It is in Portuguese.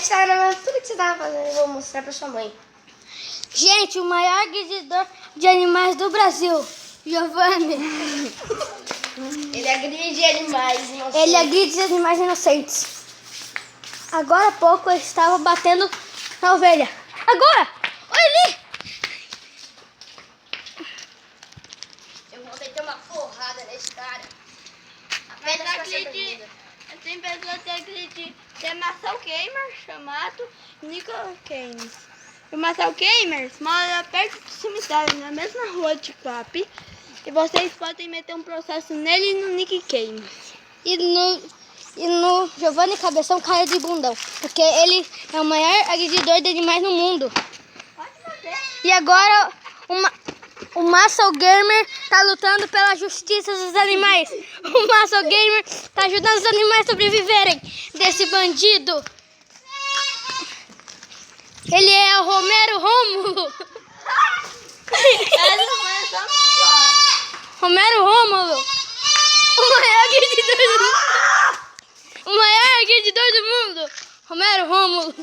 que tá gravando tudo que você tava fazendo. Eu vou mostrar pra sua mãe. Gente, o maior agredidor de animais do Brasil, Giovanni. Ele agride animais inocentes. Ele agride animais inocentes. Agora há pouco eu estava batendo na ovelha. Agora! Olha ali! Eu vou ter que ter uma porrada nesse cara. Mas acredite, tem pessoas que acreditam que é Marcel Gamer, chamado Nicolas Games. O Marcel Gamers mora perto do cemitério, na mesma rua de Cap. E vocês podem meter um processo nele e no Nick Games. E no Giovanni Cabeção cara de bundão. Porque ele é o maior agredidor de animais no mundo. Pode fazer. E agora o Muscle Gamer tá lutando pela justiça dos animais. O Muscle Gamer tá ajudando os animais a sobreviverem desse bandido. Ele é o Romero Rômulo. Romero Rômulo. O maior agredidor do mundo. O maior agredidor do mundo. Romero Rômulo.